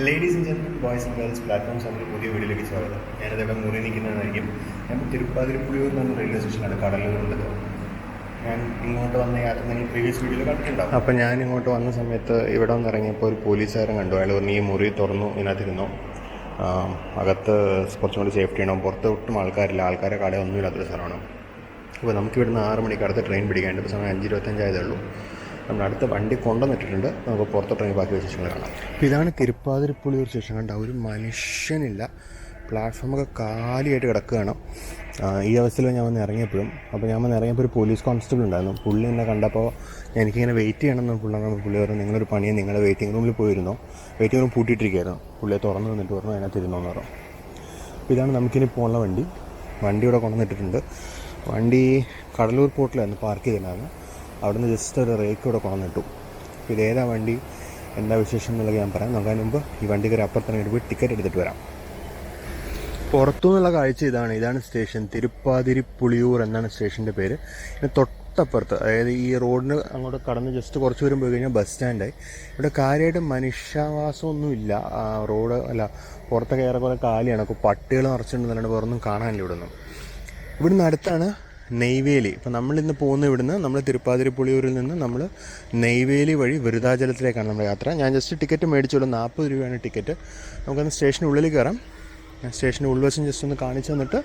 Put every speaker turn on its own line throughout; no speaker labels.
Ladies and gentlemen boys and girls platforms നമ്മുടെ പുതിയ വീഡിയോയിലേക്ക് സ്വാഗതം. ഞാനിതേടെ മുറി നിൽക്കുന്നതായിരിക്കും. ഞാൻ തിരുപ്പാതിരിപ്പുളിയൂർ എന്ന റെയിൽവേ സ്റ്റേഷനാണ് കടലൂരുള്ളത്. ഞാൻ ഇങ്ങോട്ട് വന്ന യാത്ര നിങ്ങൾ പ്രീവിയസ് വീഡിയോയിൽ കണ്ടിട്ടുണ്ടാവും. അപ്പോൾ ഞാൻ ഇങ്ങോട്ട് വന്ന സമയത്ത് ഇവിടെ വന്ന് ഇറങ്ങിയപ്പോൾ ഒരു പോലീസുകാരൻ കണ്ടു. അയാൾ പറഞ്ഞു ഈ മുറി തുറന്നു ഇതിനകത്തിരുന്നു, അകത്ത് കുറച്ചും കൂടി സേഫ്റ്റി ഉണ്ടാവും, പുറത്ത് ഒട്ടും ആൾക്കാരില്ല, ആൾക്കാരെ കടയൊന്നും ഇല്ലാത്തൊരു സ്ഥലമാണ്. അപ്പോൾ നമുക്ക് ഇവിടുന്ന് 6 മണിക്ക് അടുത്ത് ട്രെയിൻ പിടിക്കാണ്ട്. ഇപ്പോൾ സമയം 5:25 ആയതേ ഉള്ളൂ. നമ്മുടെ അടുത്ത വണ്ടി കൊണ്ടുവന്നിട്ടുണ്ട്. നമുക്ക് പുറത്തോട്ടിറങ്ങി ബാക്കി വിശേഷങ്ങൾ കാണാം. അപ്പോൾ ഇതാണ് തിരുപ്പാതിരിപ്പുളിയൂർ സ്റ്റേഷൻ. കണ്ട ഒരു മനുഷ്യനില്ല, പ്ലാറ്റ്ഫോമൊക്കെ കാലിയായിട്ട് കിടക്കുകയാണ്. ഈ അവസ്ഥയിൽ ഞാൻ വന്ന് ഇറങ്ങിയപ്പോഴും ഒരു പോലീസ് കോൺസ്റ്റബിൾ ഉണ്ടായിരുന്നു. പുള്ളി എന്നെ കണ്ടപ്പോൾ എനിക്കിങ്ങനെ വെയിറ്റ് ചെയ്യണമെന്ന് പുള്ളി പറഞ്ഞു, നിങ്ങളൊരു പണിയെ നിങ്ങളുടെ വെയിറ്റിംഗ് റൂമിൽ പോയിരുന്നോ, വെയിറ്റിംഗ് റൂം പൂട്ടിയിട്ടിരിക്കുകയായിരുന്നു. പുള്ളിയെ തുറന്നു വന്നിട്ട് പറഞ്ഞു അതിനകത്ത് ഇരുന്നോന്ന് പറഞ്ഞു. അപ്പോൾ ഇതാണ് നമുക്കിനി പോകുന്ന വണ്ടി ഇവിടെ കൊണ്ടുവന്നിട്ടിട്ടുണ്ട്. വണ്ടി കടലൂർ പോർട്ടിലായിരുന്നു പാർക്ക് ചെയ്തിട്ടുണ്ടായിരുന്നു. അവിടെ നിന്ന് ജസ്റ്റ് ഒരു റേക്ക് ഇവിടെ കൊണ്ടുവന്നിട്ടു. അപ്പോൾ ഇതേതാ വണ്ടി, എന്താ വിശേഷം എന്നുള്ളത് ഞാൻ പറയാം. നോക്കാൻ മുമ്പ് ഈ വണ്ടിക്ക് ഒരു അപ്പുറത്ത് പോയി ടിക്കറ്റ് എടുത്തിട്ട് വരാം. പുറത്തു നിന്നുള്ള കാഴ്ച ഇതാണ് സ്റ്റേഷൻ. തിരുപ്പതിരിപ്പുളിയൂർ എന്നാണ് സ്റ്റേഷൻ്റെ പേര്. പിന്നെ തൊട്ടപ്പുറത്ത്, അതായത് ഈ റോഡിന് അങ്ങോട്ട് കടന്ന് ജസ്റ്റ് കുറച്ച് ദൂരം പോയി കഴിഞ്ഞാൽ ബസ് സ്റ്റാൻഡായി. ഇവിടെ കാര്യമായിട്ട് മനുഷ്യവാസമൊന്നുമില്ല. റോഡ് അല്ല, പുറത്തൊക്കെ ഏറെക്കുറെ കാലിയാണ്. അപ്പോൾ പട്ടികൾ നിറച്ചിട്ടുണ്ടെന്നല്ലാണ്ട് വേറൊന്നും കാണാനില്ല. ഇവിടുന്ന് അടുത്താണ് നെയ്വേലി. ഇപ്പോൾ നമ്മളിന്ന് പോകുന്ന ഇവിടുന്ന് നമ്മൾ തിരുപ്പാതിരിപ്പുളിയൂരിൽ നിന്ന് നമ്മൾ നെയ്വേലി വഴി വൃദ്ധാചലത്തിലേക്കാണ് നമ്മുടെ യാത്ര. ഞാൻ ജസ്റ്റ് ടിക്കറ്റ് മേടിച്ചോളൂ, 40 രൂപയാണ് ടിക്കറ്റ്. നമുക്കൊന്ന് സ്റ്റേഷനുള്ളിൽ കയറാം. സ്റ്റേഷൻ്റെ ഉൾവശം ജസ്റ്റ് ഒന്ന് കാണിച്ചു തന്നിട്ട്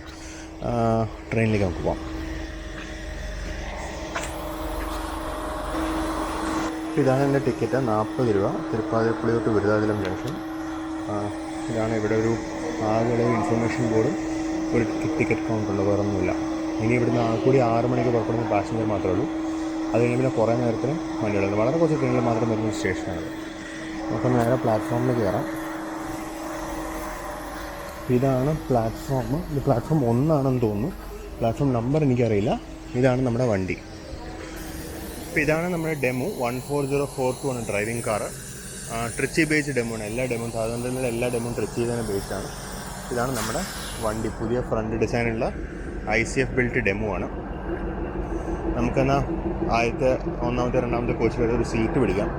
ട്രെയിനിലേക്ക് നമുക്ക് പോകാം. ഇതാണ് എൻ്റെ ടിക്കറ്റ്, 40 രൂപ. തിരുപ്പാതിരിപ്പുളിയൂർ ടു വൃദ്ധാചലം ജംഗ്ഷൻ. ഇതാണ് ഇവിടെ ഒരു ആകെ ഇൻഫർമേഷൻ ബോർഡും ഒരു ടിക്കറ്റ് കൗണ്ടറുണ്ട്, വേറൊന്നുമില്ല. ഇനി ഇവിടുന്ന് കൂടി 6 മണിക്ക് പുറപ്പെടുന്ന പാസഞ്ചർ മാത്രമേ ഉള്ളൂ. അത് കഴിഞ്ഞ് പിന്നെ കുറേ നേരത്തിന് വണ്ടികളുണ്ട്. വളരെ കുറച്ച് ട്രെയിനിൽ മാത്രം വരുന്ന സ്റ്റേഷനാണ്. നമുക്ക് നേരെ പ്ലാറ്റ്ഫോമിൽ കയറാം. ഇതാണ് പ്ലാറ്റ്ഫോം. ഇത് പ്ലാറ്റ്ഫോം 1 ആണെന്ന് തോന്നുന്നു. പ്ലാറ്റ്ഫോം നമ്പർ എനിക്കറിയില്ല. ഇതാണ് നമ്മുടെ വണ്ടി. അപ്പോൾ ഇതാണ് നമ്മുടെ ഡെമു 14042 ആണ് driving car. Trichy based DEMU ആണ്. എല്ലാ ഡെമുവും സാധാരണ എല്ലാ ഡെമുവും ട്രിച്ചി തന്നെ ബേസ്ഡാണ്. ഇതാണ് നമ്മുടെ വണ്ടി. പുതിയ ഫ്രണ്ട് ഡിസൈനുള്ള ICF ബിൽറ്റ് ഡെമു ആണ്. നമുക്കെന്നാൽ ആദ്യത്തെ 1ാമത്തെ 2ാമത്തെ കോച്ചിൽ ഒരു സീറ്റ് പിടിക്കാം.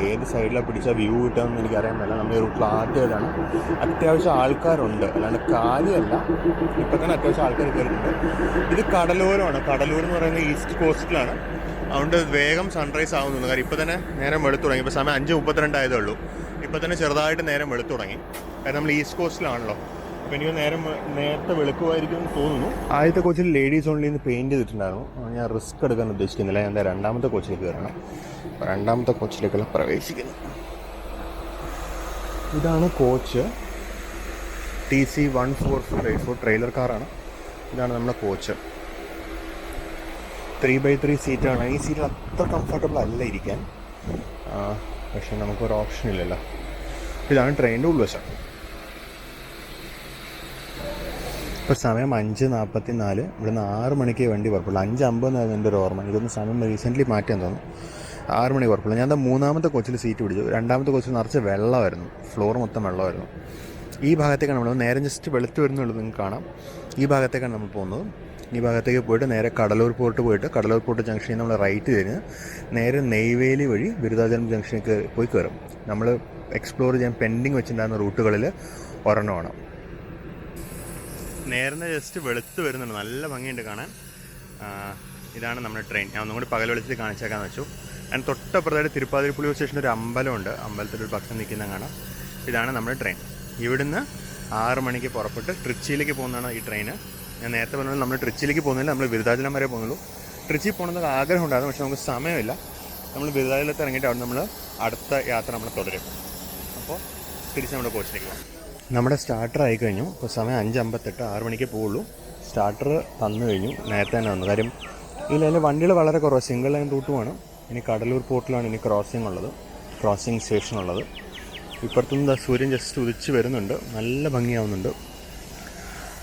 ഏത് സൈഡിലാണ് പിടിച്ചാൽ വ്യൂ കിട്ടുമെന്ന് എനിക്കറിയാൻ പറ്റില്ല. നമ്മൾ ഈ റൂട്ടിൽ ആദ്യമായിട്ടാണ്. അത്യാവശ്യം ആൾക്കാരുണ്ട്, അല്ലാണ്ട് കാലിയല്ല. ഇപ്പം തന്നെ അത്യാവശ്യം ആൾക്കാർ കയറിയിട്ടുണ്ട്. ഇത് കടലൂരാണ്. കടലൂർ എന്ന് പറയുന്നത് ഈസ്റ്റ് കോസ്റ്റിലാണ്. അതുകൊണ്ട് വേഗം സൺറൈസ് ആവുന്നുണ്ട്. കാര്യം ഇപ്പോൾ തന്നെ നേരം വെളുത്തു തുടങ്ങി. ഇപ്പോൾ സമയം 5:32 ആയതേ ഉള്ളൂ. ഇപ്പോൾ തന്നെ ചെറുതായിട്ട് നേരം വെളുത്തു തുടങ്ങി. കാരണം നമ്മൾ ഈസ്റ്റ് കോസ്റ്റിലാണല്ലോ. അപ്പോൾ എനിക്ക് നേരത്തെ വെളുക്കുമായിരിക്കും എന്ന് തോന്നുന്നു. ആദ്യത്തെ കോച്ചിൽ ലേഡീസ് ഓൺലി എന്ന് പെയിൻറ്റ് ചെയ്തിട്ടുണ്ടായിരുന്നു. ഞാൻ റിസ്ക് എടുക്കാൻ ഉദ്ദേശിക്കുന്നില്ല. ഞാൻ 2ാമത്തെ കോച്ചിലേക്ക് കയറണം. 2ാമത്തെ കോച്ചിലേക്കുള്ള പ്രവേശിക്കുന്നു. ഇതാണ് കോച്ച്. TC 14484 ട്രെയിലർ കാറാണ്. ഇതാണ് നമ്മുടെ കോച്ച്. 3x3 സീറ്റാണ്. ഈ സീറ്റിൽ അത്ര കംഫർട്ടബിൾ അല്ല ഇരിക്കാൻ, പക്ഷെ നമുക്കൊരു ഓപ്ഷൻ ഇല്ലല്ലോ. ഇതാണ് ട്രെയിനിൻ്റെ ഉൾവശം. ഇപ്പോൾ സമയം 5:44. ഇവിടുന്ന് 6 മണിക്ക് വണ്ടി പുറപ്പെടുള്ളൂ. 5:50 എന്നായിരുന്നു എൻ്റെ ഒരു ഓർമ്മ. ഇതൊന്ന് സമയം റീസെൻ്റ്ലി മാറ്റാൻ തോന്നുന്നു. 6 മണിക്ക് പുറപ്പെടുള്ളൂ. ഞാൻ 3ാമത്തെ കോച്ചിൽ സീറ്റ് പിടിച്ചു. 2ാമത്തെ കോച്ചിൽ നിറച്ച് വെള്ളമായിരുന്നു. ഫ്ലോർ മൊത്തം വെള്ളമായിരുന്നു. ഈ ഭാഗത്തേക്കാണ് നമ്മൾ നേരെ ജസ്റ്റ് വെളുത്ത് വരുന്നുള്ളൂ, നിങ്ങൾക്ക് കാണാം. ഈ ഭാഗത്തേക്കാണ് നമ്മൾ പോകുന്നത്. ഈ ഭാഗത്തേക്ക് പോയിട്ട് നേരെ കടലൂർ പോർട്ട് ജംഗ്ഷനിൽ നമ്മൾ റൈറ്റ് തിരിഞ്ഞ് നേരെ നെയ്വേലി വഴി വൃദ്ധാചലം ജംഗ്ഷനിലേക്ക് പോയി കയറും. നമ്മൾ എക്സ്പ്ലോർ ചെയ്യാൻ പെൻഡിങ് വെച്ചിട്ടുണ്ടായിരുന്ന റൂട്ടുകളിൽ ഒരെണ്ണമാണ്. നേരത്തെ ജസ്റ്റ് വെളുത്ത് വരുന്നുണ്ട്, നല്ല ഭംഗിയുണ്ട് കാണാൻ. ഇതാണ് നമ്മുടെ ട്രെയിൻ. ഞാൻ ഒന്നും കൂടി പകൽ വെളിച്ചത്തിൽ കാണിച്ചേക്കാന്ന് വെച്ചു. ഞാൻ തൊട്ടപ്പുറത്തായിട്ട് തിരുപ്പാതിരിപ്പുളിയൂർ സ്റ്റേഷനിൽ ഒരു അമ്പലമുണ്ട്. അമ്പലത്തിലൊരു ഭക്ഷണം നിൽക്കുന്ന കാണാം. ഇതാണ് നമ്മുടെ ട്രെയിൻ. ഇവിടുന്ന് 6 മണിക്ക് പുറപ്പെട്ട് ട്രിച്ചിയിലേക്ക് പോകുന്നതാണ് ഈ ട്രെയിന്. ഞാൻ നേരത്തെ പറഞ്ഞാൽ നമ്മൾ ട്രിച്ചിയിലേക്ക് പോകുന്നില്ല, നമ്മൾ വൃദ്ധാചലം വരെ പോകുന്നുള്ളൂ. ട്രിച്ചി പോകണമെന്നൊക്കെ ആഗ്രഹം ഉണ്ടായിരുന്നു, പക്ഷേ നമുക്ക് സമയമില്ല. നമ്മൾ വൃദ്ധാചലത്ത് ഇറങ്ങിയിട്ട് അവിടെ നമ്മൾ അടുത്ത യാത്ര നമ്മൾ തുടരും. അപ്പോൾ തിരിച്ച് നമ്മുടെ കോച്ചിലേക്ക് പോകാം. നമ്മുടെ സ്റ്റാർട്ടർ ആയി കഴിഞ്ഞു. ഇപ്പോൾ സമയം 5:58. 6 മണിക്ക് പോവുള്ളൂ. സ്റ്റാർട്ടർ തന്നു കഴിഞ്ഞു. നേരത്തെ തന്നെ വന്നു. കാര്യം ഇതിൽ വണ്ടികൾ വളരെ കുറവ്, സിംഗിൾ ലൈൻ റൂട്ടുമാണ്. ഇനി കടലൂർ പോർട്ടിലാണ് ഇനി ക്രോസിംഗ് സ്റ്റേഷൻ ഉള്ളത്. ഇപ്പുറത്തുനിന്ന് സൂര്യൻ ജസ്റ്റ് ഉദിച്ച് വരുന്നുണ്ട്, നല്ല ഭംഗിയാവുന്നുണ്ട്.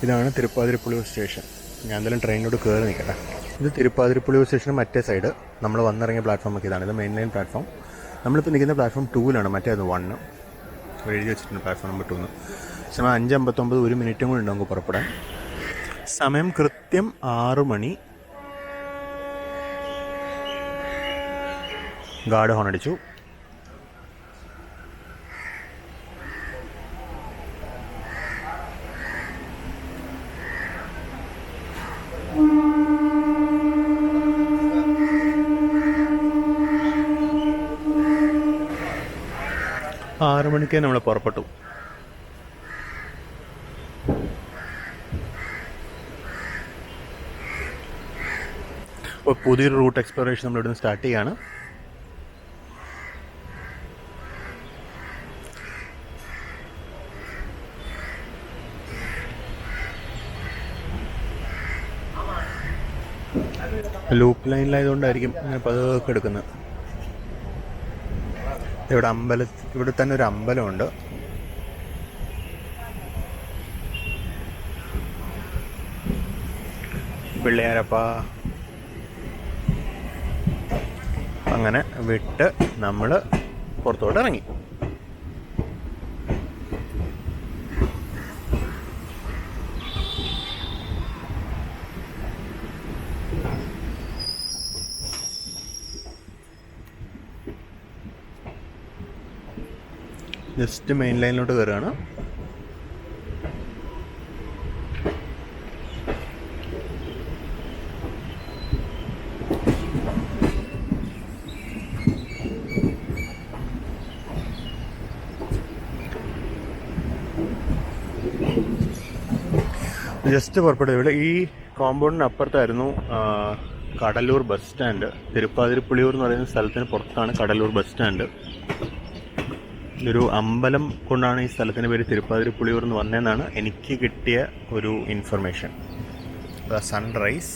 ഇതാണ് തിരുപ്പാതിരിപ്പുളിയൂർ സ്റ്റേഷൻ. ഞാൻ എന്തായാലും ട്രെയിനിലോട്ട് കയറി നിൽക്കട്ടെ. ഇത് തിരുപ്പാതിരിപ്പുളിയൂർ സ്റ്റേഷൻ മറ്റേ സൈഡ്. നമ്മൾ വന്നിറങ്ങിയ പ്ലാറ്റ്ഫോമൊക്കെ ഇതാണ്. ഇത് മെയിൻ ലൈൻ പ്ലാറ്റ്ഫോം. നമ്മളിപ്പോൾ നിൽക്കുന്ന പ്ലാറ്റ്ഫോം 2-ലാണ്. മറ്റേത് 1 എഴുതി വെച്ചിട്ടുണ്ട് പ്ലാറ്റ്ഫോം നമ്പർ 2. സമയം 5:59. 1 മിനിറ്റും കൂടി ഉണ്ടാകും പുറപ്പെടാൻ. സമയം കൃത്യം 6 മണി. ഗാർഡ് ഹോൺ അടിച്ചു. 6 മണിക്ക് നമ്മൾ പുറപ്പെട്ടു. ഇപ്പോൾ പുതിയൊരു റൂട്ട് എക്സ്പ്ലോറേഷൻ നമ്മൾ ഇവിടുന്ന് സ്റ്റാർട്ട് ചെയ്യാണ്. ലൂപ്പ് ലൈനിലായതുകൊണ്ടായിരിക്കും ഞാൻ പതുക്കെ എടുക്കുന്നത്. ഇവിടെ തന്നെ ഒരു അമ്പലമുണ്ട്. പിള്ളയാരപ്പ അങ്ങനെ വിട്ട് നമ്മൾ പുറത്തോട്ട് ഇറങ്ങി. ജസ്റ്റ് മെയിൻ ലൈനിലോട്ട് കയറുകയാണ്. ജസ്റ്റ് പുറപ്പെട്ടത്. ഇവിടെ ഈ കോമ്പൗണ്ടിന് അപ്പുറത്തായിരുന്നു കടലൂർ ബസ് സ്റ്റാൻഡ്. തിരുപ്പാതിരിപ്പുളിയൂർ എന്ന് പറയുന്ന സ്ഥലത്തിന് പുറത്താണ് കടലൂർ ബസ് സ്റ്റാൻഡ്. ഒരു അമ്പലം കൊണ്ടാണ് ഈ സ്ഥലത്തിൻ്റെ പേര് തിരുപ്പതിരിപ്പുളിയൂർ എന്ന് വന്നതെന്നാണ് എനിക്ക് കിട്ടിയ ഒരു ഇൻഫർമേഷൻ. സൺറൈസ്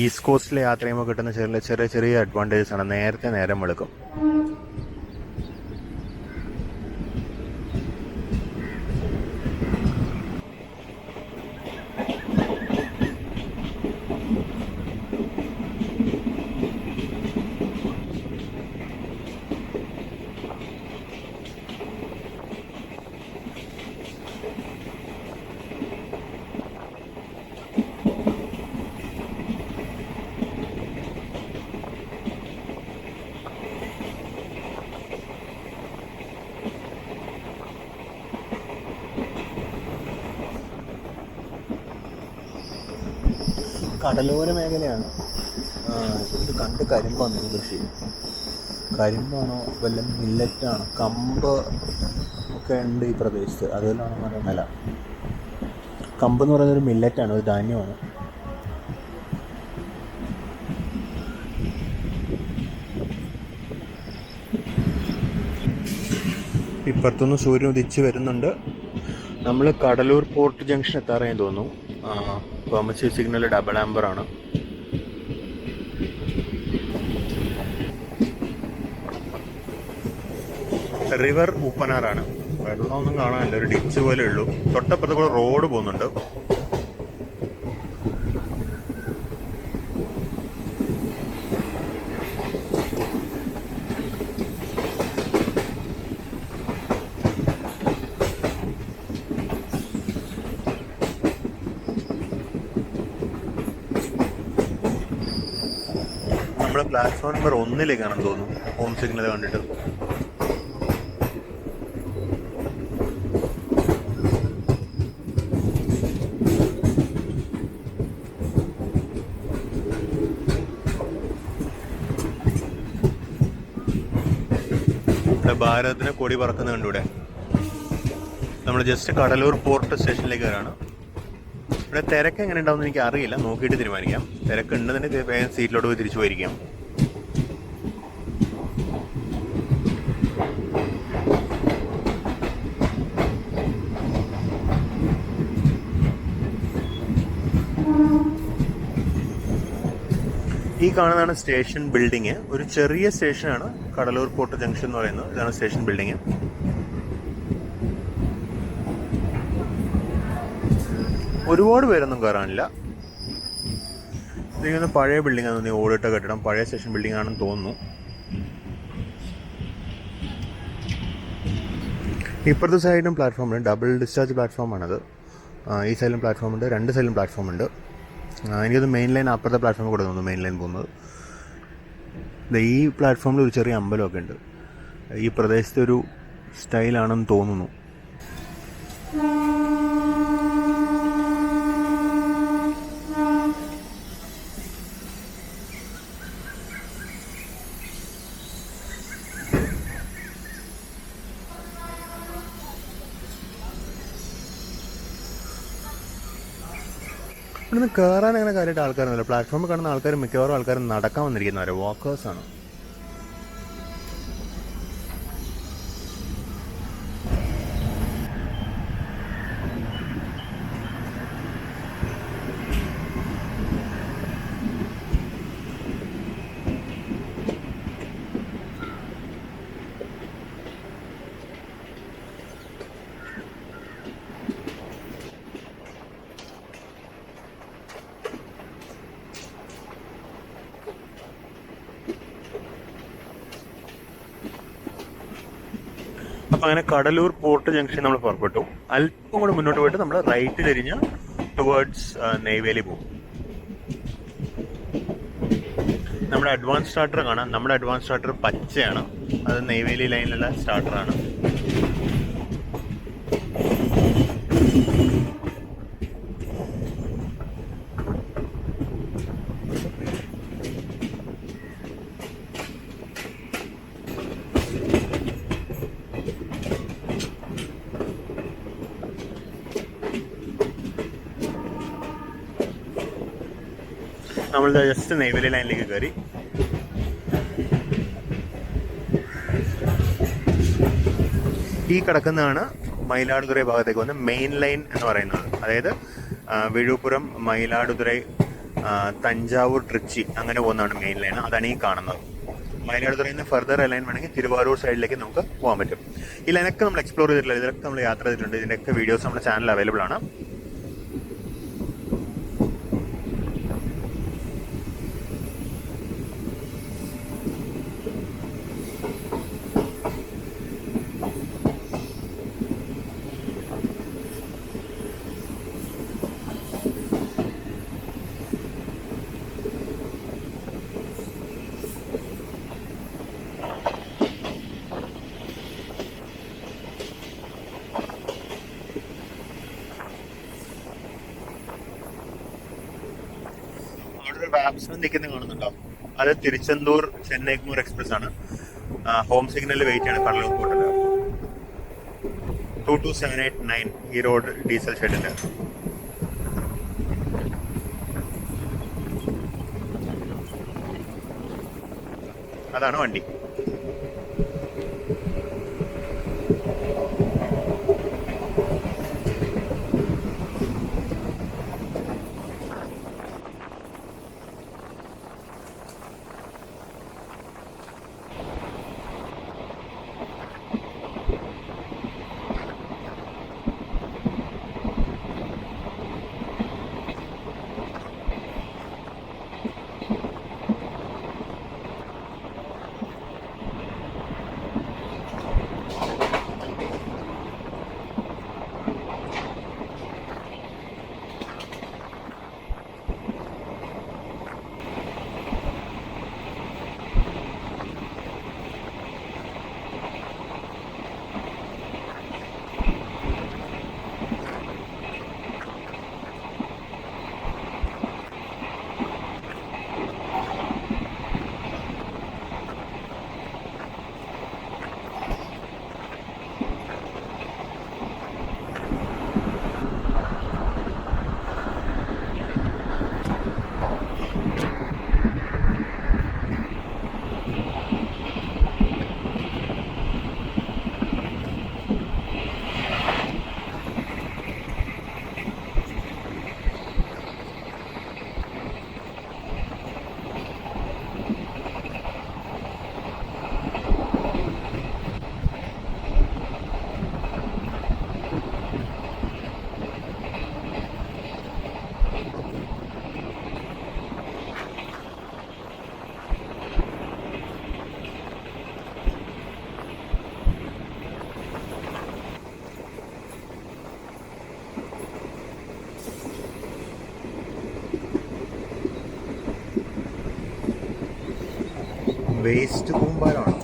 ഈസ്റ്റ് കോസ്റ്റിലെ യാത്ര ചെയ്യുമ്പോൾ കിട്ടുന്ന ചെറിയ ചെറിയ അഡ്വാൻറ്റേജസ് ആണ്. നേരത്തെ നേരം വെളുക്കും. കടലോര മേഖലയാണ്. ഇത് കണ്ട് കരിമ്പാണ് കൃഷി. കരിമ്പാണോ വല്ല മില്ലറ്റാണോ? കമ്പ് ഒക്കെ ഉണ്ട് ഈ പ്രദേശത്ത്. അതിലാണ് മരമേല. കമ്പ് എന്ന് പറയുന്നൊരു മില്ലറ്റാണ്, ഒരു ധാന്യമാണ്. ഇപ്പുറത്തുനിന്ന് സൂര്യൻ ഉദിച്ച് വരുന്നുണ്ട്. നമ്മൾ കടലൂർ പോർട്ട് ജംഗ്ഷൻ എത്താറായി തോന്നുന്നു. പെർമിഷൻ സിഗ്നൽ ഡബിൾ ആംബർ ആണ്. റിവർ ഊപ്പനാറാണ്. വെള്ളമൊന്നും കാണാനില്ല, ഒരു ഡിച്ച് പോലെ ഉള്ളൂ. തൊട്ടപ്പുറത്ത് കൂടെ റോഡ് പോകുന്നുണ്ട്. നമ്മുടെ പ്ലാറ്റ്ഫോം നമ്പർ 1 തോന്നുന്നു ഹോം സിഗ്നൽ കണ്ടിട്ട്. ഇവിടെ ഭാരതത്തിന് കൊടി പറക്കുന്ന കണ്ടൂടെ. നമ്മൾ ജസ്റ്റ് കടലൂർ പോർട്ട് സ്റ്റേഷനിലേക്ക് വരാണ്. ഇവിടെ തിരക്ക് എങ്ങനെ ഉണ്ടാവുമെന്ന് എനിക്ക് അറിയില്ല, നോക്കിയിട്ട് തീരുമാനിക്കാം. തിരക്ക് ഉണ്ടെന്നുണ്ടെങ്കിൽ വേഗം സീറ്റിലോട്ട് പോയി തിരിച്ചു പോയിരിക്കാം. ഈ കാണുന്നതാണ് സ്റ്റേഷൻ ബിൽഡിങ്. ഒരു ചെറിയ സ്റ്റേഷനാണ് കടലൂർ പോർട്ട് ജംഗ്ഷൻ എന്ന് പറയുന്നത്. ഇതാണ് സ്റ്റേഷൻ ബിൽഡിങ്. ഒരുപാട് പേരൊന്നും കയറാനില്ല. ഇതിങ്ങനെ പഴയ ബിൽഡിംഗ് ആണ് തോന്നി, ഓടിട്ട കെട്ടിടം. പഴയ സ്റ്റേഷൻ ബിൽഡിംഗ് ആണെന്ന് തോന്നുന്നു. ഇപ്പുറത്തെ സൈഡിലും പ്ലാറ്റ്ഫോം ഉണ്ട്. ഡബിൾ ഡിസ്ചാർജ് പ്ലാറ്റ്ഫോമാണത്. ഈ സൈഡിലും പ്ലാറ്റ്ഫോം ഉണ്ട്, രണ്ട് സൈഡിലും പ്ലാറ്റ്ഫോം ഉണ്ട്. എനിക്കത് മെയിൻ ലൈൻ അപ്പുറത്തെ പ്ലാറ്റ്ഫോമിൽ കൂടെ തോന്നുന്നു മെയിൻ ലൈൻ പോകുന്നത്. ഈ പ്ലാറ്റ്ഫോമിൽ ഒരു ചെറിയ അമ്പലമൊക്കെ ഉണ്ട്. ഈ പ്രദേശത്തെ ഒരു സ്റ്റൈലാണെന്ന് തോന്നുന്നു. ഇവിടുന്ന് കയറാൻ അങ്ങനെ കാര്യമായിട്ട് ആൾക്കാരൊന്നുമില്ല. പ്ലാറ്റ്ഫോമിൽ കാണുന്ന ആൾക്കാർ മിക്കവാറും ആൾക്കാർ നടക്കാൻ വന്നിരിക്കുന്നവരെ, വാക്കേഴ്സാണ്. അപ്പം അങ്ങനെ കടലൂർ പോർട്ട് ജംഗ്ഷൻ നമ്മൾ പുറപ്പെട്ടു. അല്പം കൂടെ മുന്നോട്ട് പോയിട്ട് നമ്മൾ റൈറ്റ് തിരിഞ്ഞ് ടുവേർഡ്സ് നെയ്വേലി പോകും. നമ്മുടെ അഡ്വാൻസ് സ്റ്റാർട്ടർ കാണാം. നമ്മുടെ അഡ്വാൻസ് സ്റ്റാർട്ടർ പച്ചയാണ്, അത് നെയ്വേലി ലൈനിലുള്ള സ്റ്റാർട്ടറാണ്. നമ്മൾ ജസ്റ്റ് നെയ്വേലി ലൈനിലേക്ക് കയറി. ഈ കിടക്കുന്നതാണ് മയിലാടുതുറൈ ഭാഗത്തേക്ക് വന്ന് മെയിൻ ലൈൻ എന്ന് പറയുന്നത്. അതായത് വിഴുപ്പുരം, മയിലാടുതുറൈ, തഞ്ചാവൂർ, ട്രിച്ചി അങ്ങനെ പോകുന്നതാണ് മെയിൻ ലൈൻ. അതാണ് ഈ കാണുന്നത്. മയിലാടുതുറയിൽ നിന്ന് ഫർദർ ലൈൻ വേണമെങ്കിൽ തിരുവാരൂർ സൈഡിലേക്ക് നമുക്ക് പോകാൻ പറ്റും. ഈ ലൈനൊക്കെ നമ്മൾ എക്സ്പ്ലോർ ചെയ്തിട്ടില്ല, ഇതിലൊക്കെ നമ്മൾ യാത്ര ചെയ്തിട്ടുണ്ട്. ഇതിൻ്റെയൊക്കെ വീഡിയോസ് നമ്മുടെ ചാനലിൽ അവൈലബിൾ ആണ്. വാപ്സ് നിൽക്കുന്ന കാണുന്നുണ്ടോ? അത് തിരുച്ചെന്തൂർ ചെന്നൈ എക്സ്പ്രസ് ആണ്. ഹോം സിഗ്നലിൽ വെയിറ്റ് ആണ് കടലൂർ പോർട്ടിൽ. 22789 ഈ റോഡ് ഡീസൽ ഷെഡിന്റെ. അതാണ് വണ്ടി. വേസ്റ്റ് കൂമ്പാരമാണ്.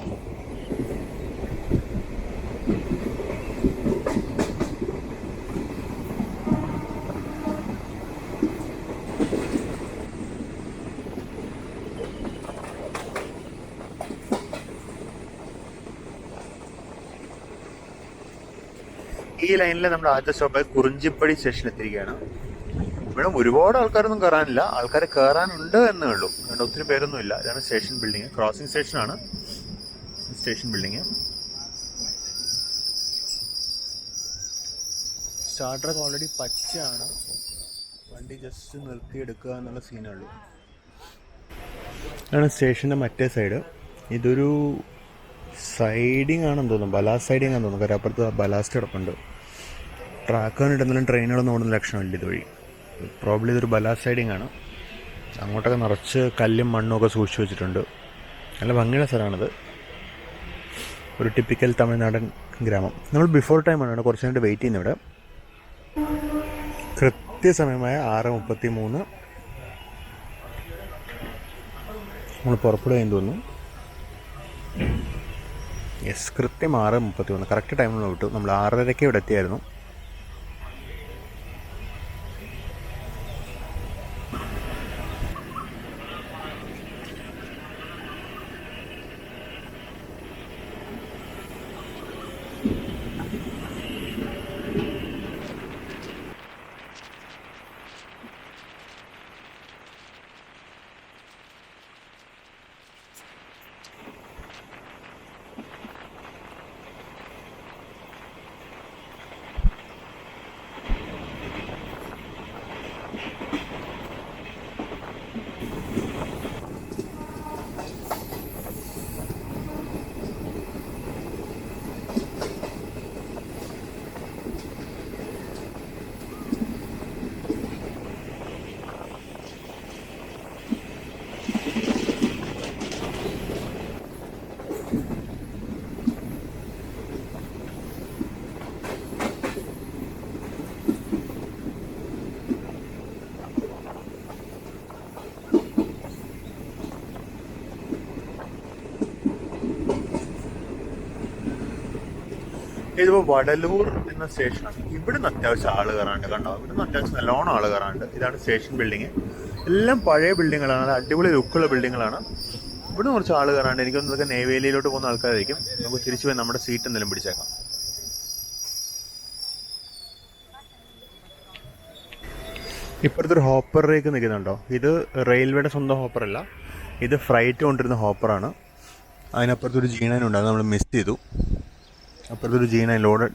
ഈ ലൈനിൽ നമ്മുടെ ആദ്യത്തെ സ്റ്റോപ്പ് കുറിഞ്ചിപ്പടി സ്റ്റേഷൻ എത്തിയിരിക്കുകയാണ്. ഇവിടെ ഒരുപാട് ആൾക്കാരൊന്നും കയറാനില്ല, ആൾക്കാർ കയറാനുണ്ട് എന്നേ ഉള്ളൂ. അതുകൊണ്ട് ഒത്തിരി പേരൊന്നും ഇല്ല. ഇതാണ് സ്റ്റേഷൻ ബിൽഡിങ്, ക്രോസിംഗ് സ്റ്റേഷനാണ് സ്റ്റേഷൻ ബിൽഡിങ്. സ്റ്റാർട്ടറൊക്കെ ഓൾറെഡി പച്ചയാണ്, വണ്ടി ജസ്റ്റ് നിർത്തിയെടുക്കുക എന്നുള്ള സീനേ ഉള്ളൂ. ഇതാണ് സ്റ്റേഷൻ്റെ മറ്റേ സൈഡ്. ഇതൊരു സൈഡിങ് ആണെന്ന് തോന്നുന്നു, ബലാസ്റ്റ് സൈഡിങ് ആണെന്ന് തോന്നുന്നു. കാരണം അപ്പുറത്ത് ബലാസ്റ്റ് കിടപ്പുണ്ട്. ട്രാക്ക് കണ്ടിട്ട് എന്തെങ്കിലും ട്രെയിനുകളൊന്നും ഓടുന്ന ലക്ഷണമില്ല ഇതുവഴി. പ്രോബ്ലി ഇതൊരു ബലാസ്റ്റ് സൈഡിങ് ആണ്. അങ്ങോട്ടൊക്കെ നിറച്ച് കല്ലും മണ്ണും ഒക്കെ സൂക്ഷിച്ച് വെച്ചിട്ടുണ്ട്. നല്ല ഭംഗിയുള്ള സ്ഥലമാണിത്. ഒരു ടിപ്പിക്കൽ തമിഴ്നാടൻ ഗ്രാമം. നമ്മൾ ബിഫോർ ടൈമാണ് കുറച്ച് നേരം വെയിറ്റ് ചെയ്യുന്നത് ഇവിടെ. കൃത്യസമയമായ 6:33 നമ്മൾ പുറപ്പെടുകയെന്ന് തോന്നുന്നു. യെസ്, കൃത്യം 6:31 കറക്റ്റ് ടൈമിൽ വിട്ടു. നമ്മൾ 6:30 ഇവിടെ എത്തിയായിരുന്നു. ഇതിപ്പോൾ വടലൂർ എന്ന സ്റ്റേഷനാണ്. ഇവിടുന്ന് അത്യാവശ്യം ആൾ കയറാണ്ട്, കണ്ടോ? ഇവിടുന്ന് അത്യാവശ്യം നല്ലോണം ആൾ കയറാണ്ട്. ഇതാണ് സ്റ്റേഷൻ ബിൽഡിങ്. എല്ലാം പഴയ ബിൽഡിങ്ങുകളാണ്, അടിപൊളി ലുക്കുള്ള ബിൽഡിങ്ങുകളാണ്. ഇവിടുന്ന് കുറച്ച് ആൾ കയറാണ്ട്. എനിക്കൊന്നും ഇതൊക്കെ നെയ്വേലിയിലോട്ട് പോകുന്ന ആൾക്കാരായിരിക്കും. നമുക്ക് തിരിച്ചു പോയി നമ്മുടെ സീറ്റ് എന്തെങ്കിലും പിടിച്ചേക്കാം. ഇപ്പോഴത്തൊരു ഹോപ്പറിലേക്ക് നിൽക്കുന്നുണ്ടോ? ഇത് റെയിൽവേയുടെ സ്വന്തം ഹോപ്പറല്ല, ഇത് ഫ്രൈറ്റ് കൊണ്ടിരുന്ന ഹോപ്പറാണ്. അതിനപ്പുറത്തൊരു ജീണനുണ്ട്, അത് നമ്മൾ മിസ് ചെയ്തു. അപ്പുറത്തൊരു ജീണൻ ലോഡ്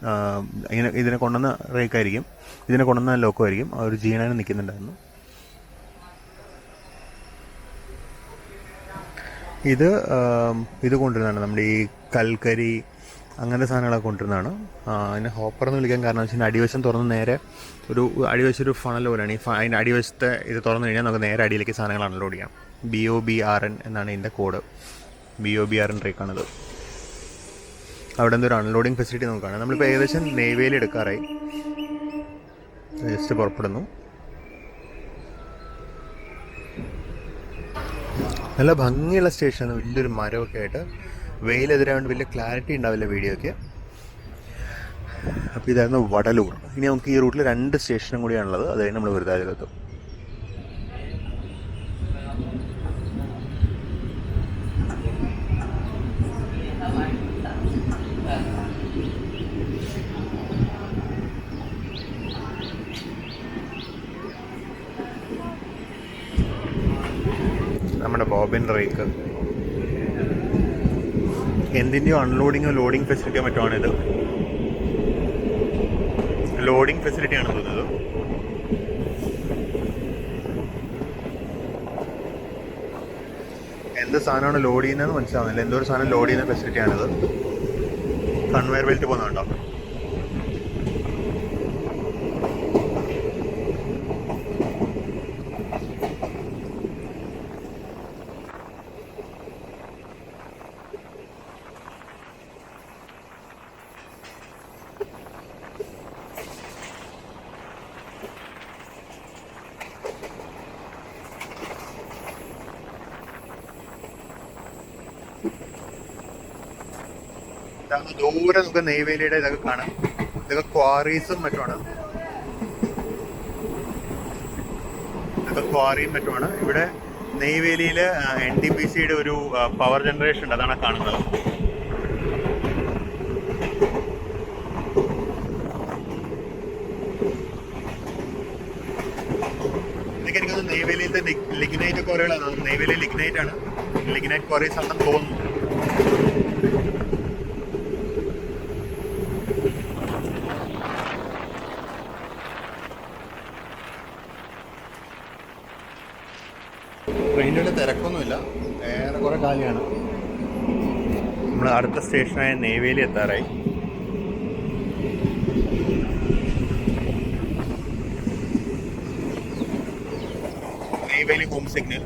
ഇതിനെ കൊണ്ടുവന്ന റേക്കായിരിക്കും, ഇതിനെ കൊണ്ടുവന്ന ലോക്കമായിരിക്കും. ആ ഒരു ജീണന് നിൽക്കുന്നുണ്ടായിരുന്നു. ഇത് കൊണ്ടുവരുന്നതാണ് നമ്മുടെ ഈ കൽക്കരി അങ്ങനത്തെ സാധനങ്ങളൊക്കെ കൊണ്ടുവരുന്നതാണ്. അതിനെ ഹോപ്പർ എന്ന് വിളിക്കാൻ കാരണം വെച്ചാൽ അടിവശം തുറന്ന് നേരെ അടിവശം ഒരു ഫണൽ പോലെയാണ്. അതിൻ്റെ അടിവശത്തെ ഇത് തുറന്നു കഴിഞ്ഞാൽ നമുക്ക് നേരെ അടിയിലേക്ക് സാധനങ്ങൾ അൺലോഡ് ചെയ്യാം. BOBRN എന്നാണ് ഇതിൻ്റെ കോഡ്. BOBRN റേക്കാണിത്. അവിടെ എന്തൊരു അൺലോഡിങ് ഫെസിലിറ്റി നമുക്ക് കാണാം. നമ്മളിപ്പോൾ ഏകദേശം നെയ്വേലി എടുക്കാറായി, ജസ്റ്റ് പുറപ്പെടുന്നു. നല്ല ഭംഗിയുള്ള സ്റ്റേഷനാണ്, വലിയൊരു മരമൊക്കെ ആയിട്ട്. വെയിലെതിരാണ്ട് വലിയ ക്ലാരിറ്റി ഉണ്ടാവില്ല വീഡിയോയ്ക്ക്. അപ്പോൾ ഇതായിരുന്നു വടലൂർ. ഇനി നമുക്ക് ഈ റൂട്ടിൽ 2 സ്റ്റേഷനും കൂടിയാണുള്ളത്. അത് കഴിഞ്ഞ് നമ്മൾ വൃദ്ധാചലത്തും. നമ്മുടെ ബോബിൻ റേക്ക് എന്തിൻ്റെയോ അൺലോഡിങ്ങോ ലോഡിങ് ഫെസിലിറ്റിയോ മറ്റുമാണിത്. ലോഡിങ് ഫെസിലിറ്റിയാണ് തോന്നുന്നത്. എന്ത് സാധനമാണ് ലോഡ് ചെയ്യുന്നതെന്ന് മനസ്സിലാവുന്നില്ല. എന്തോ ഒരു സാധനം ലോഡ് ചെയ്യുന്ന ഫെസിലിറ്റിയാണിത്. കൺവെയർ ബെൽറ്റ് പോകുന്നുണ്ടോ? ദൂരെ നമുക്ക് നെയ്വേലിയുടെ ഇതൊക്കെ കാണാം. ഇതൊക്കെ ക്വാറീസും മറ്റുമാണ്. ഇതൊക്കെ ക്വാറിയും മറ്റുമാണ്. ഇവിടെ നെയ്വേലിയില് NTPCയുടെ ഒരു പവർ ജനറേഷൻ ഉണ്ട്, അതാണ് കാണുന്നത്. നെയ്വേലിയിലത്തെ ലിഗ്നൈറ്റ് ക്വാറികളാണ്. നെയ്വേലി ലിഗ്നൈറ്റ് ആണ്, ലിഗ്നൈറ്റ് ക്വാറീസ് ആണെന്ന് തോന്നുന്നു. ട്രെയിനിൻ്റെ തിരക്കൊന്നുമില്ല, വേറെ കുറേ കാലിയാണ്. നമ്മൾ അടുത്ത സ്റ്റേഷനായ നെയ്വേലി എത്താറായി. Neyveli home signal.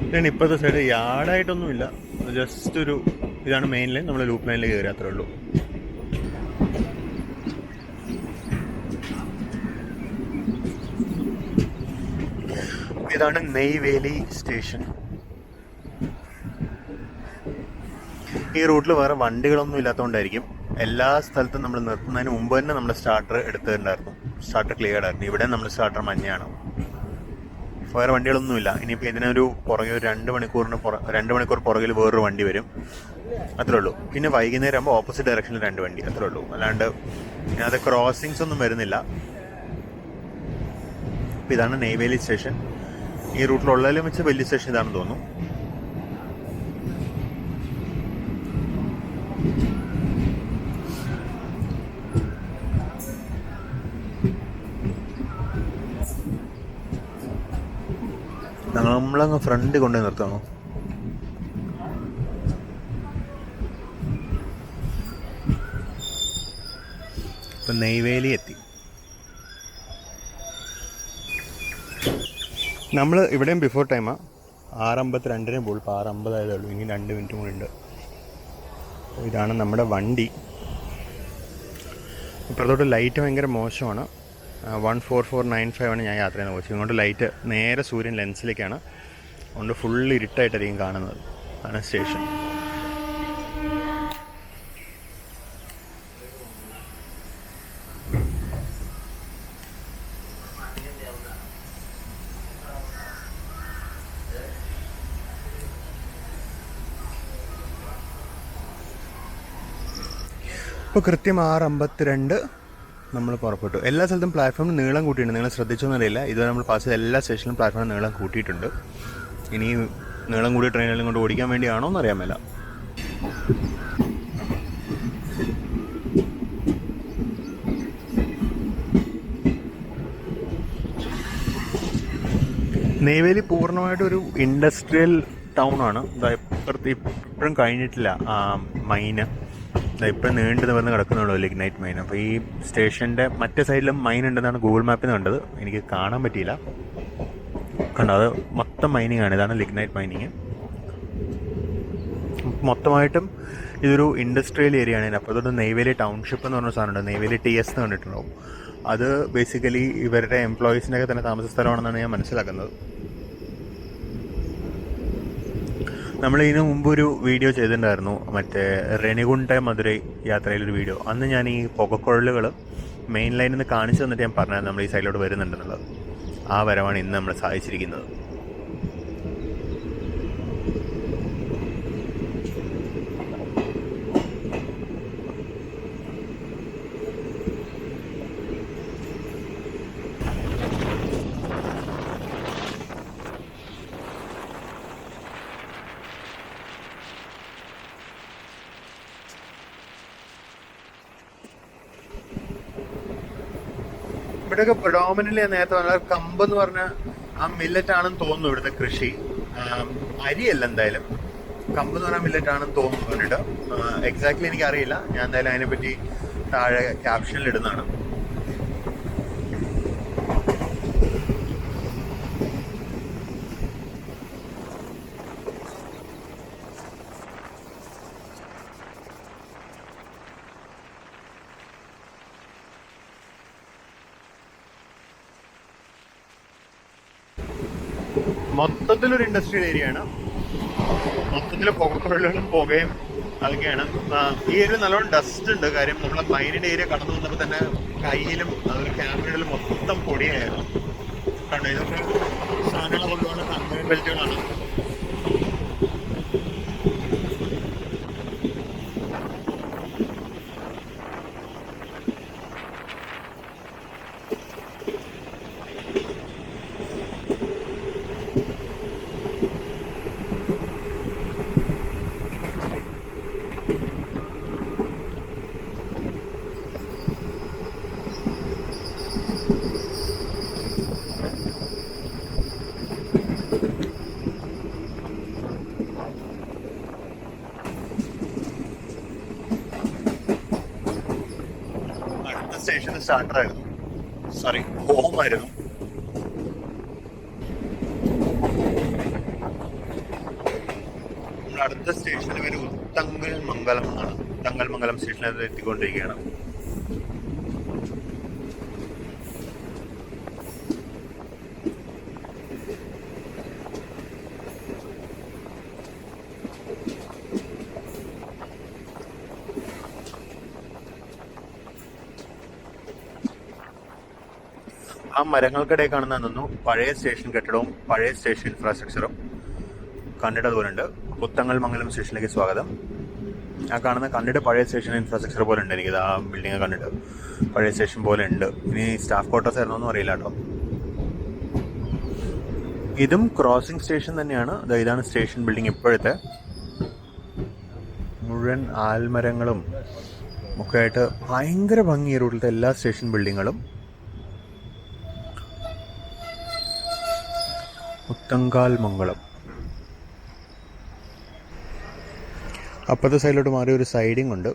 ഇതാണ് ഇപ്പോഴത്തെ സൈഡ്. യാർഡായിട്ടൊന്നുമില്ല, ജസ്റ്റ് ഒരു ഇതാണ് മെയിൻ ലൈൻ. നമ്മൾ ലൂപ്പ് ലൈനിൽ കയറി, അത്രേ ഉള്ളൂ. ഇതാണ് നെയ്വേലി സ്റ്റേഷൻ. ഈ റൂട്ടിൽ വേറെ വണ്ടികളൊന്നും ഇല്ലാത്തതുകൊണ്ടായിരിക്കും എല്ലാ സ്ഥലത്തും നമ്മൾ നിർത്തുന്നതിന് മുമ്പ് തന്നെ നമ്മുടെ സ്റ്റാർട്ടർ എടുത്തിട്ടുണ്ടായിരുന്നു. സ്റ്റാർട്ടർ ക്ലിയർഡ് ആയിരുന്നു. ഇവിടെ നമ്മൾ സ്റ്റാർട്ടർ മഞ്ഞയാണ്, വേറെ വണ്ടികളൊന്നുമില്ല. ഇനിയിപ്പോൾ ഇതിനൊരു പുറകെ ഒരു 2 മണിക്കൂർ പുറകിൽ വേറൊരു വണ്ടി വരും, അത്രേ ഉള്ളൂ. പിന്നെ വൈകുന്നേരം ആകുമ്പോൾ ഓപ്പോസിറ്റ് ഡയറക്ഷനിൽ 2 വണ്ടി, അത്രേ ഉള്ളൂ. അല്ലാണ്ട് അത് ക്രോസിങ്സ് ഒന്നും വരുന്നില്ല. അപ്പോൾ ഇതാണ് നെയ്വേലി സ്റ്റേഷൻ. ഈ റൂട്ടിലുള്ളതിലും വെച്ച് വലിയ സ്റ്റേഷൻ ഇതാണെന്ന് തോന്നുന്നു. നമ്മളങ്ങ് ഫ്രണ്ട് കൊണ്ടുപോയി നിർത്തണോ? ഇപ്പം നെയ്വേലി എത്തി. നമ്മൾ ഇവിടെയും ബിഫോർ ടൈമാണ്. 6:52 പോൾ. ഇപ്പോൾ 6:50 ആയതേ ഉള്ളൂ. ഇനി 2 മിനിറ്റും കൂടി ഉണ്ട്. ഇതാണ് നമ്മുടെ വണ്ടി. ഇപ്പുറത്തോട്ട് ലൈറ്റ് ഭയങ്കര മോശമാണ്. 14495 ആണ് ഞാൻ യാത്ര ചെയ്യുന്ന കോച്ച്. ഇങ്ങോട്ട് ലൈറ്റ് നേരെ സൂര്യൻ ലെൻസിലേക്കാണ്, അതുകൊണ്ട് ഫുള്ള് ഇരുട്ടായിട്ടായിരിക്കും കാണുന്നത്. ആണ് സ്റ്റേഷൻ. ഇപ്പോൾ കൃത്യം 6:52 നമ്മൾ പുറപ്പെട്ടു. എല്ലാ സ്ഥലത്തും പ്ലാറ്റ്ഫോമിന് നീളം കൂട്ടിയിട്ടുണ്ട്. നിങ്ങൾ ശ്രദ്ധിച്ചൊന്നുമില്ല, ഇതുവരെ നമ്മൾ പാസ് ചെയ്ത എല്ലാ സ്റ്റേഷനിലും പ്ലാറ്റ്ഫോമിന് നീളം കൂട്ടിയിട്ടുണ്ട്. ഇനി നീളം കൂടിയ ട്രെയിനുകളും കൊണ്ട് ഓടിക്കാൻ വേണ്ടിയാണോ എന്നറിയാൻ മേല. നെയ്വേലി പൂർണ്ണമായിട്ടൊരു ഇൻഡസ്ട്രിയൽ ടൗൺ ആണ്. ഇപ്പോഴും കഴിഞ്ഞിട്ടില്ല മൈന്. ഇപ്പം നീണ്ടു നിവർന്ന് കിടക്കുന്നുള്ളൂ ലിഗ്നൈറ്റ് മൈൻ. അപ്പോൾ ഈ സ്റ്റേഷൻ്റെ മറ്റേ സൈഡിലും മൈൻ ഉണ്ടെന്നാണ് ഗൂഗിൾ മാപ്പിൽ നിന്ന് കണ്ടത്. എനിക്ക് കാണാൻ പറ്റിയില്ല. കണ്ടോ, അത് മൊത്തം മൈനിങ് ആണ്. ഇതാണ് ലിഗ്നൈറ്റ് മൈനിങ്. മൊത്തമായിട്ടും ഇതൊരു ഇൻഡസ്ട്രിയൽ ഏരിയ ആണ്. അപ്പോഴത്തോട്ട് നെയ്വേലി ടൗൺഷിപ്പ് എന്ന് പറഞ്ഞ സാധനമുണ്ട്. നെയ്വേലി TS എന്ന് കണ്ടിട്ടുണ്ടാവും. അത് ബേസിക്കലി ഇവരുടെ എംപ്ലോയീസിൻ്റെ ഒക്കെ തന്നെ താമസ സ്ഥലമാണെന്നാണ് ഞാൻ മനസ്സിലാക്കുന്നത്. നമ്മൾ ഇതിനു മുമ്പൊരു വീഡിയോ ചെയ്തിട്ടുണ്ടായിരുന്നു, മറ്റേ റെനിഗുണ്ട മധുരൈ യാത്രയിലൊരു വീഡിയോ. അന്ന് ഞാൻ ഈ പുകക്കുഴലുകൾ മെയിൻ ലൈനിൽ നിന്ന് കാണിച്ചു തന്നിട്ട് ഞാൻ പറഞ്ഞത് നമ്മൾ ഈ സൈഡിലോട്ട് വരുന്നുണ്ടെന്നുള്ളത്. ആ വരവാണ് ഇന്ന് നമ്മൾ സാധിച്ചിരിക്കുന്നത്. ഇവിടെയൊക്കെ പ്രൊഡോമിനൻ്റ്ലി നേരത്തെ പറഞ്ഞ കമ്പെന്ന് പറഞ്ഞ ആ മില്ലറ്റ് ആണെന്ന് തോന്നുന്നു ഇവിടുത്തെ കൃഷി. അരിയല്ല എന്തായാലും, കമ്പെന്ന് പറഞ്ഞാൽ മില്ലറ്റ് ആണെന്ന് തോന്നുന്നു. വേണ്ടിയിട്ട് എക്സാക്ട്ലി എനിക്കറിയില്ല. ഞാൻ എന്തായാലും അതിനെപ്പറ്റി താഴെ ക്യാപ്ഷനിൽ ഇടുന്നതാണ്. മൊത്തത്തിലൊരു ഇൻഡസ്ട്രിയൽ ഏരിയ ആണ്. മൊത്തത്തിൽ പുകക്കുഴലുകളും പുകയും അതൊക്കെയാണ്. ഈ ഏരിയ നല്ലോണം ഡസ്റ്റ് ഉണ്ട്. കാര്യം നമ്മളെ മൈനിൻ്റെ ഏരിയ കടന്നു വന്നപ്പോൾ തന്നെ കയ്യിലും അതുപോലെ ക്യാമറയിലും മൊത്തം പൊടിയായിരുന്നു. കണ്ടോ, ഇതൊക്കെ സാധനങ്ങൾ കൊണ്ടുപോകുന്ന കൺവെയർ ബെൽറ്റുകളാണ്. സ്റ്റേഷൻ സ്റ്റാർട്ടറായിരുന്നു, സോറി ഹോമായിരുന്നു. നമ്മൾ അടുത്ത സ്റ്റേഷന് പേര് ഉത്തങ്കൽ മംഗലം എന്നാണ്. ഉത്തങ്കൽ മംഗലം സ്റ്റേഷനിൽ എത്തിക്കൊണ്ടിരിക്കുകയാണ്. ആ മരങ്ങൾക്കിടയിൽ കാണുന്ന തോന്നുന്നു പഴയ സ്റ്റേഷൻ കെട്ടിടവും പഴയ സ്റ്റേഷൻ ഇൻഫ്രാസ്ട്രക്ചറും കണ്ടിട്ട് അതുപോലുണ്ട്. പുത്തങ്ങൽ മംഗലം സ്റ്റേഷനിലേക്ക് സ്വാഗതം. ആ കാണുന്ന കണ്ടിട്ട് പഴയ സ്റ്റേഷൻ ഇൻഫ്രാസ്ട്രക്ചർ പോലെ ഉണ്ട്. എനിക്കിത് ആ ബിൽഡിംഗ് കണ്ടിട്ട് പഴയ സ്റ്റേഷൻ പോലെ ഉണ്ട്. ഇനി സ്റ്റാഫ് ക്വാർട്ടേഴ്സ് ആയിരുന്നൊന്നും അറിയില്ല കേട്ടോ. ഇതും ക്രോസിംഗ് സ്റ്റേഷൻ തന്നെയാണ്. ഇതാണ് സ്റ്റേഷൻ ബിൽഡിംഗ്. ഇപ്പോഴത്തെ മുഴുവൻ ആൽമരങ്ങളും ഒക്കെ ആയിട്ട് ഭയങ്കര ഭംഗി. ഈ റൂട്ടിലത്തെ എല്ലാ സ്റ്റേഷൻ ബിൽഡിങ്ങുകളും. മുത്തങ്കാൽ മംഗളം. അപ്പുറത്തെ സൈഡിലോട്ട് മാറി ഒരു സൈഡിങ് ഉണ്ട്.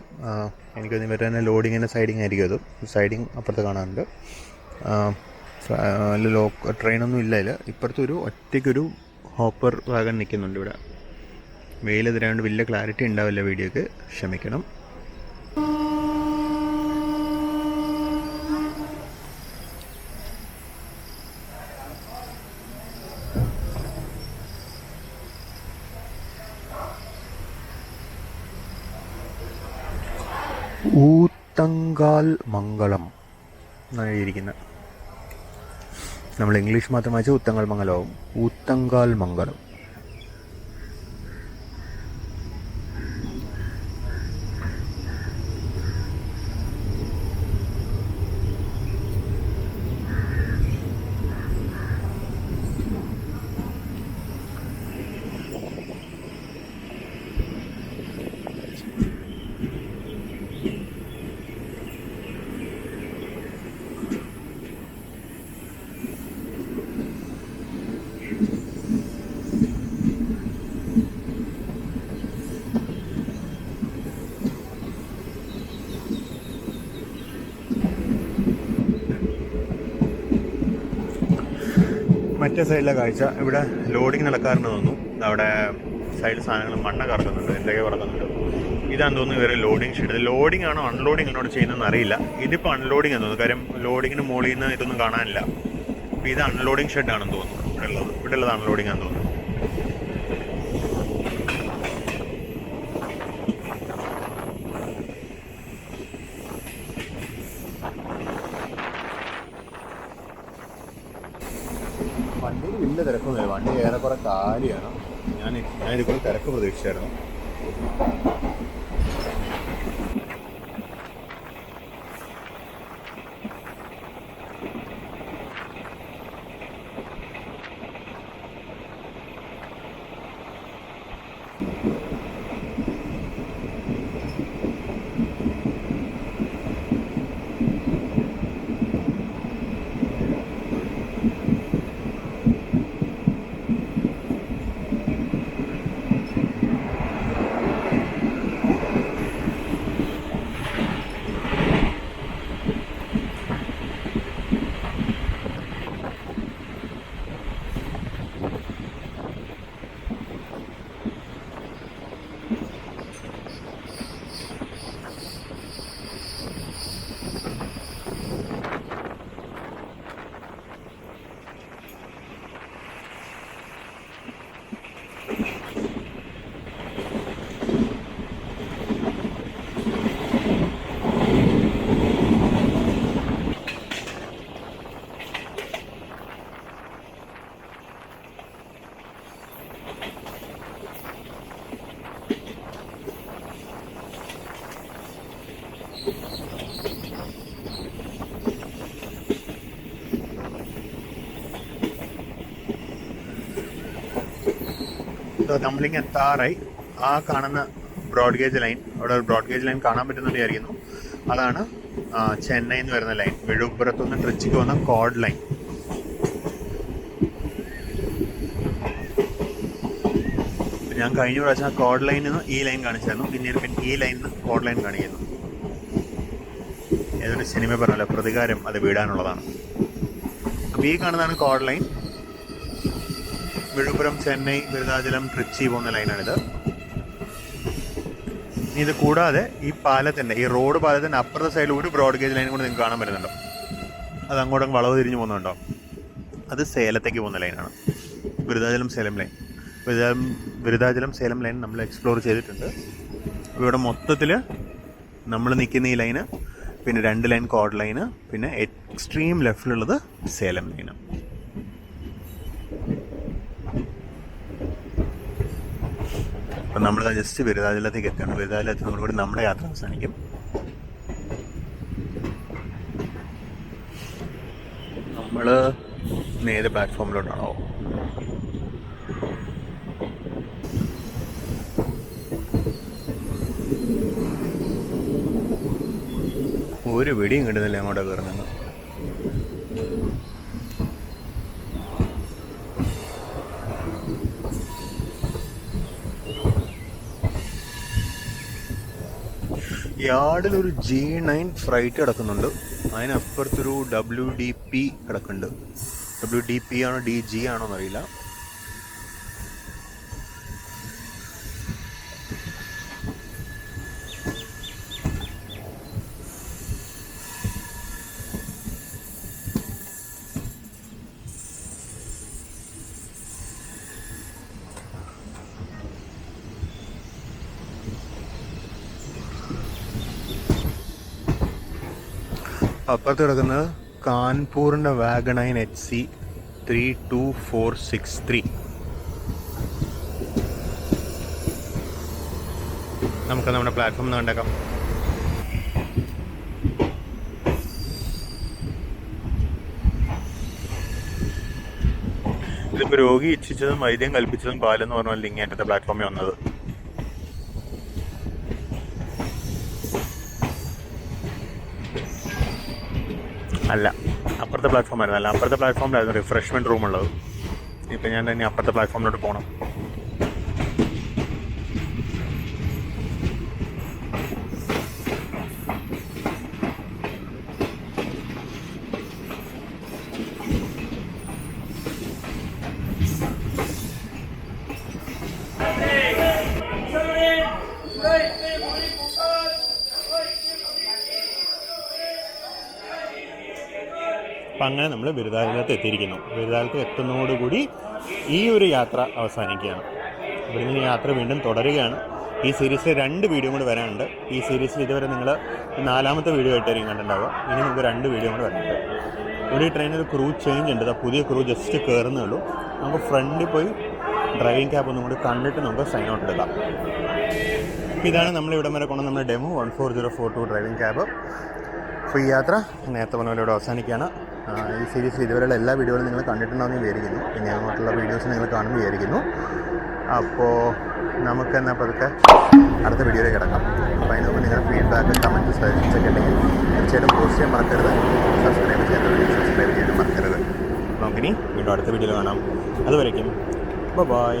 എനിക്കൊന്നും ഇവരുടെ തന്നെ ലോഡിങ്ങിൻ്റെ സൈഡിങ് ആയിരിക്കും അത്. സൈഡിങ് അപ്പുറത്ത് കാണാനുണ്ട്. ട്രെയിനൊന്നും ഇല്ല അതിൽ. ഇപ്പുറത്ത് ഒരു ഒറ്റയ്ക്കൊരു ഹോപ്പർ വാഗൺ നിൽക്കുന്നുണ്ട് ഇവിടെ. വെയിലെതിരായതുകൊണ്ട് വലിയ ക്ലാരിറ്റി ഉണ്ടാവില്ല വീഡിയോക്ക്, ക്ഷമിക്കണം. ഊത്തങ്കാൽ മംഗളം എന്നാണ് എഴുതിയിരിക്കുന്നത്. നമ്മൾ ഇംഗ്ലീഷ് മാത്രം വായിച്ചാൽ ഊത്തങ്കാൽ മംഗലമാവും. ഊത്തങ്കാൽ മംഗളം. മറ്റേ സൈഡിലെ കാഴ്ച, ഇവിടെ ലോഡിങ് നടക്കാറുണ്ട് തോന്നുന്നു. അവിടെ സൈഡിൽ സാധനങ്ങൾ മണ്ണ കറക്കുന്നുണ്ട്, എന്തൊക്കെ കറക്കുന്നുണ്ട്. ഇതാന്ന് തോന്നുന്നു ഇവരെ ലോഡിങ് ഷെഡ്. ലോഡിങ് ആണോ അൺലോഡിങ് ആണോ ചെയ്യുന്നതെന്ന് അറിയില്ല. ഇതിപ്പോൾ അൺലോഡിങ് ആണെന്ന് തോന്നുന്നു. കാര്യം ലോഡിങ്ങിന് മുകളിൽ നിന്ന് ഇതൊന്നും കാണാനില്ല. അപ്പോൾ ഇത് അൺലോഡിങ് ഷെഡാണെന്ന് തോന്നുന്നു. ഇവിടെ ഉള്ളത് അൺലോഡിങ് ആണെന്ന് തോന്നുന്നു. വണ്ടിയിൽ വലിയ തിരക്കൊന്നുമില്ല. വണ്ടി ഏറെക്കുറെ കാലിയാണ്. ഞാൻ ഇതിപ്പോൾ തിരക്ക് പ്രതീക്ഷിച്ചായിരുന്നു. നമ്മളിങ്ങ് എത്താറായി. ആ കാണുന്ന ബ്രോഡ് ഗേജ് ലൈൻ, അവിടെ ഒരു ബ്രോഡ് ഗേജ് ലൈൻ കാണാൻ പറ്റുന്നുണ്ട് വിചാരിക്കുന്നു. അതാണ് ചെന്നൈ എന്ന് വരുന്ന ലൈൻ, വിഴുപ്പുറത്തുനിന്ന് ട്രിച്ചിക്ക് വന്ന കോഡ് ലൈൻ. ഞാൻ കഴിഞ്ഞ പ്രാവശ്യം ആ കോഡ് ലൈനിൽ നിന്ന് ഈ ലൈൻ കാണിച്ചായിരുന്നു, പിന്നീട് ഈ ലൈനിൽ നിന്ന് കോഡ് ലൈൻ കാണിക്കുന്നു. ഏതൊരു സിനിമ പറഞ്ഞല്ലോ, പ്രതികാരം അത് വീടാനുള്ളതാണ്. അപ്പോൾ ഈ കാണുന്നതാണ് കോഡ് ലൈൻ. വിഴുപ്പുരം, ചെന്നൈ, വിരുദ്ധാചലം, ട്രിച്ചി പോകുന്ന ലൈനാണിത്. ഇത് കൂടാതെ ഈ പാലത്തിൻ്റെ, ഈ റോഡ് പാലത്തിൻ്റെ അപ്പുറത്തെ സൈഡിൽ ഒരു ബ്രോഡ് ഗേജ് ലൈൻ കൂടെ നിങ്ങൾക്ക് കാണാൻ പറ്റുന്നുണ്ടോ? അത് അങ്ങോട്ടും വളവ് തിരിഞ്ഞ് പോകുന്നുണ്ടോ? അത് സേലത്തേക്ക് പോകുന്ന ലൈനാണ്, വിരുദ്ധാചലം സേലം ലൈൻ. വിരുദ്ധാചലം സേലം ലൈൻ നമ്മൾ എക്സ്പ്ലോർ ചെയ്തിട്ടുണ്ട്. അപ്പോൾ ഇവിടെ മൊത്തത്തിൽ നമ്മൾ നിൽക്കുന്ന ഈ ലൈന്, പിന്നെ 2 ലൈൻ കോഡ് ലൈന്, പിന്നെ എക്സ്ട്രീം ലെഫ്റ്റിലുള്ളത് സേലം ലൈന്. അപ്പം നമ്മൾ ജസ്റ്റ് വിരുദ്ധാചലത്തേക്ക് എത്തുകയാണ്. വിരുദ്ധാചലത്തിനോടുകൂടി നമ്മുടെ യാത്ര അവസാനിക്കും. നമ്മൾ നേരെ പ്ലാറ്റ്ഫോമിലോട്ടാണോ? ഒരു വെടിയും കിട്ടുന്നില്ല അങ്ങോട്ട് കയറുന്നത്. യാർഡിലൊരു G9 ഫ്രൈറ്റ് കിടക്കുന്നുണ്ട്. അതിനപ്പുറത്തൊരു WDP കിടക്കുന്നുണ്ട്. WDP ആണോ DG ആണോ എന്നറിയില്ല. അപ്പുറത്ത് കിടക്കുന്നത് കാൺപൂറിൻ്റെ വാഗണൈൻ HC 32463. നമുക്ക് നമ്മുടെ പ്ലാറ്റ്ഫോം കണ്ടേക്കാം. ഇതിപ്പോൾ രോഗി ഇച്ഛിച്ചതും വൈദ്യം കൽപ്പിച്ചതും പാലെന്ന് പറഞ്ഞാൽ ഇങ്ങേറ്റത്തെ പ്ലാറ്റ്ഫോമിൽ വന്നത്. അല്ല, അപ്പുറത്തെ പ്ലാറ്റ്ഫോമായിരുന്നു. അല്ല, അപ്പുറത്തെ പ്ലാറ്റ്ഫോമിലായിരുന്നു റിഫ്രഷ്മെൻറ്റ് റൂം ഉള്ളത്. ഇപ്പം ഞാൻ തന്നെ അപ്പുറത്തെ പ്ലാറ്റ്ഫോമിലോട്ട് പോകണം. അപ്പം അങ്ങനെ നമ്മൾ വിരുദ്ധാചലത്ത് എത്തിയിരിക്കുന്നു. വിരുദ്ധാചലത്ത് എത്തുന്നതോടുകൂടി ഈ ഒരു യാത്ര അവസാനിക്കുകയാണ്. ഇവിടെ നിന്ന് യാത്ര വീണ്ടും തുടരുകയാണ്. ഈ സീരീസിൽ 2 വീഡിയോ കൂടി വരാനുണ്ട്. ഈ സീരീസിൽ ഇതുവരെ നിങ്ങൾ 4ാമത്തെ വീഡിയോ ആയിട്ടായിരിക്കും കണ്ടിട്ടുണ്ടാവുക. ഇനി നമുക്ക് 2 വീഡിയോ കൂടി വരാനുണ്ട്. ഇവിടെ ഈ ട്രെയിനിൽ ക്രൂ ചേഞ്ച് ഉണ്ട്. പുതിയ ക്രൂ ജസ്റ്റ് കയറുന്നേ ഉള്ളൂ. നമുക്ക് ഫ്രണ്ടിൽ പോയി ഡ്രൈവിംഗ് ക്യാബ് ഒന്നും കൂടി കണ്ടിട്ട് നമുക്ക് സൈൻ ഔട്ട് എടുക്കാം. ഇതാണ് നമ്മളിവിടം വരെ കൊണ്ട് നമ്മുടെ ഡെമു 14042 ഡ്രൈവിംഗ് ക്യാബ്. അപ്പോൾ ഈ യാത്ര നേരത്തെ പറഞ്ഞ പോലെ ഇവിടെ അവസാനിക്കുകയാണ്. ഈ സീരീസിൽ ഇതുവരെയുള്ള എല്ലാ വീഡിയോകളും നിങ്ങൾ കണ്ടിട്ടുണ്ടാവുമെന്ന് വിചാരിക്കുന്നു. പിന്നെ അങ്ങോട്ടുള്ള വീഡിയോസ് നിങ്ങൾ കാണുമെന്ന് വിചാരിക്കുന്നു. അപ്പോൾ നമുക്ക് എന്നാൽ പതുക്കെ അടുത്ത വീഡിയോയിലേക്ക് കിടക്കാം. അപ്പോൾ അതിന് മുമ്പ് നിങ്ങളുടെ ഫീഡ്ബാക്ക്, കമൻറ്റ്, സജഷൻസ് ഒക്കെ ഉണ്ടെങ്കിൽ തീർച്ചയായിട്ടും പോസ്റ്റ് ചെയ്യാൻ മറക്കരുത്. സബ്സ്ക്രൈബ് ചെയ്യാൻ മറക്കരുത്. നമുക്കിനി വീണ്ടും അടുത്ത വീഡിയോയിൽ കാണാം. അതുവരേക്കും ബൈ.